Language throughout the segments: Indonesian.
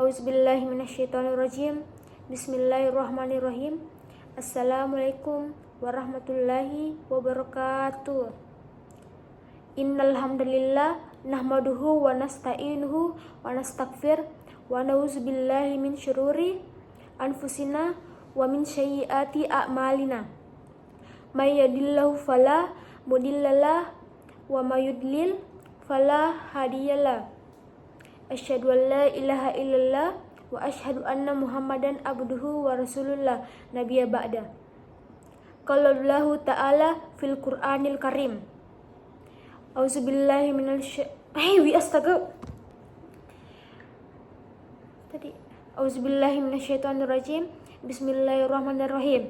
Auzubillahi minasyaitonirrajim. Bismillahirrahmanirrahim. Assalamualaikum warahmatullahi wabarakatuh. Innal hamdalillah nahmaduhu wa nasta'inuhu wa nastaghfir wa na'udzubillahi min syururi anfusina wa min sayyiati a'malina. May yahdihillahu fala mudhillalah wa may yudlil fala hadiyalah. Asyhadu an la ilaha illallah wa asyhadu anna Muhammadan abduhu wa rasulullah nabiyya ba'da. Qala Allahu ta'ala fil Qur'anil Karim. Auzubillahi Auzubillahi minasyaitonirrajim. Bismillahirrahmanirrahim.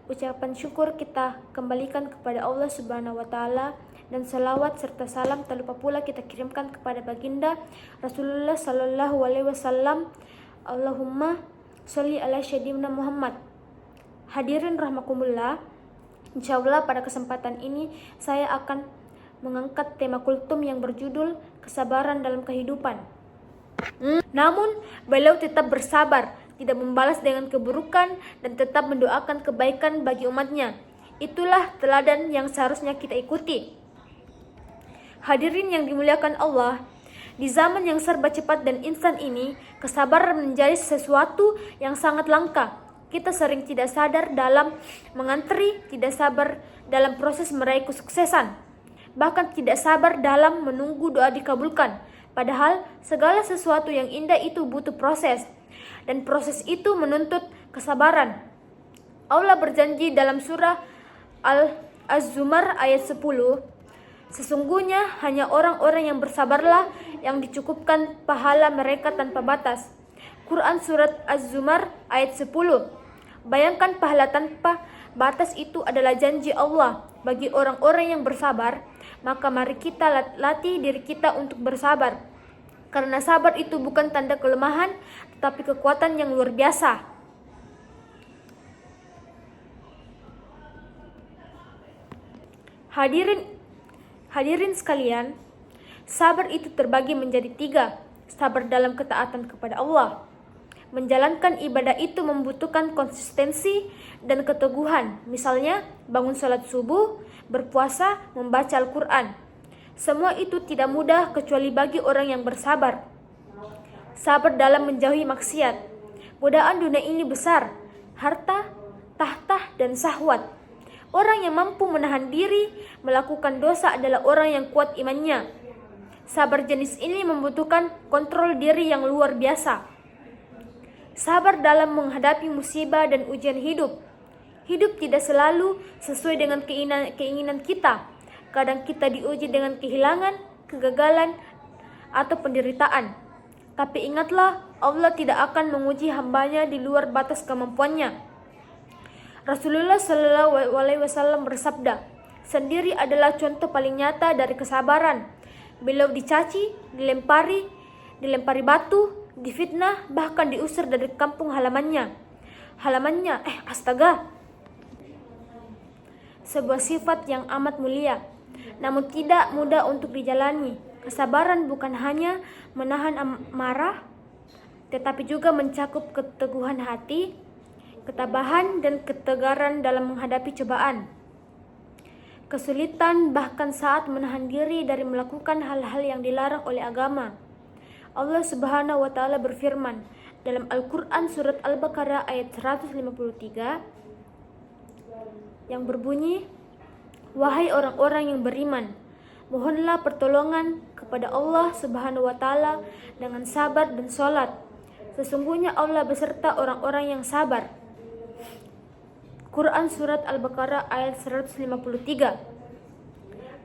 Ucapan syukur kita kembalikan kepada Allah Subhanahu wa taala, dan salawat serta salam tak lupa pula kita kirimkan kepada baginda Rasulullah sallallahu alaihi wasallam. Allahumma sholli ala sayyidina Muhammad. Hadirin rahmakumullah, insyaallah pada kesempatan ini saya akan mengangkat tema kultum yang berjudul kesabaran dalam kehidupan. Namun beliau tetap bersabar, tidak membalas dengan keburukan, dan tetap mendoakan kebaikan bagi umatnya. Itulah teladan yang seharusnya kita ikuti. Hadirin yang dimuliakan Allah, di zaman yang serba cepat dan instan ini, kesabaran menjadi sesuatu yang sangat langka. Kita sering tidak sadar dalam mengantri, tidak sabar dalam proses meraih kesuksesan, bahkan tidak sabar dalam menunggu doa dikabulkan. Padahal segala sesuatu yang indah itu butuh proses, dan proses itu menuntut kesabaran. Allah berjanji dalam surah Az-Zumar ayat 10, sesungguhnya hanya orang-orang yang bersabarlah yang dicukupkan pahala mereka tanpa batas. Quran surat Az-Zumar ayat 10. Bayangkan pahala tanpa batas itu adalah janji Allah bagi orang-orang yang bersabar. Maka mari kita latih diri kita untuk bersabar, karena sabar itu bukan tanda kelemahan, tetapi kekuatan yang luar biasa. Hadirin sekalian, sabar itu terbagi menjadi 3. Sabar dalam ketaatan kepada Allah. Menjalankan ibadah itu membutuhkan konsistensi dan keteguhan. Misalnya, bangun salat subuh, berpuasa, membaca Al-Quran. Semua itu tidak mudah kecuali bagi orang yang bersabar. Sabar dalam menjauhi maksiat. Godaan dunia ini besar, harta, tahta, dan syahwat. Orang yang mampu menahan diri melakukan dosa adalah orang yang kuat imannya. Sabar jenis ini membutuhkan kontrol diri yang luar biasa. Sabar dalam menghadapi musibah dan ujian hidup. Hidup tidak selalu sesuai dengan keinginan kita. Kadang kita diuji dengan kehilangan, kegagalan, atau penderitaan. Tapi ingatlah, Allah tidak akan menguji hambanya di luar batas kemampuannya. Rasulullah Shallallahu Alaihi Wasallam bersabda, sendiri adalah contoh paling nyata dari kesabaran. Beliau dicaci, dilempari batu, difitnah, bahkan diusir dari kampung halamannya. Astaga. Sebuah sifat yang amat mulia, namun tidak mudah untuk dijalani. Kesabaran bukan hanya menahan amarah, tetapi juga mencakup keteguhan hati, ketabahan, dan ketegaran dalam menghadapi cobaan, kesulitan, bahkan saat menahan diri dari melakukan hal-hal yang dilarang oleh agama. Allah Subhanahu wa taala berfirman dalam Al-Qur'an surat Al-Baqarah ayat 153 yang berbunyi, wahai orang-orang yang beriman, mohonlah pertolongan kepada Allah Subhanahu wa taala dengan sabar dan sholat. Sesungguhnya Allah beserta orang-orang yang sabar. Quran surat Al-Baqarah ayat 153.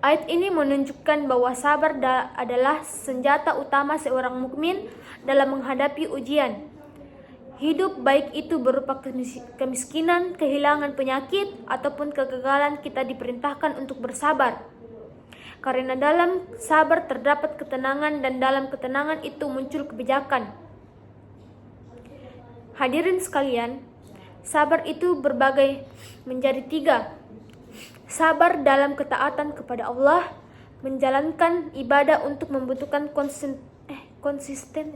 Ayat ini menunjukkan bahwa sabar adalah senjata utama seorang mukmin dalam menghadapi ujian hidup, baik itu berupa kemiskinan, kehilangan, penyakit, ataupun kegagalan. Kita diperintahkan untuk bersabar, karena dalam sabar terdapat ketenangan, dan dalam ketenangan itu muncul kebijakan. Hadirin sekalian, sabar itu berbagai menjadi 3. Sabar dalam ketaatan kepada Allah, menjalankan ibadah untuk membutuhkan konsisten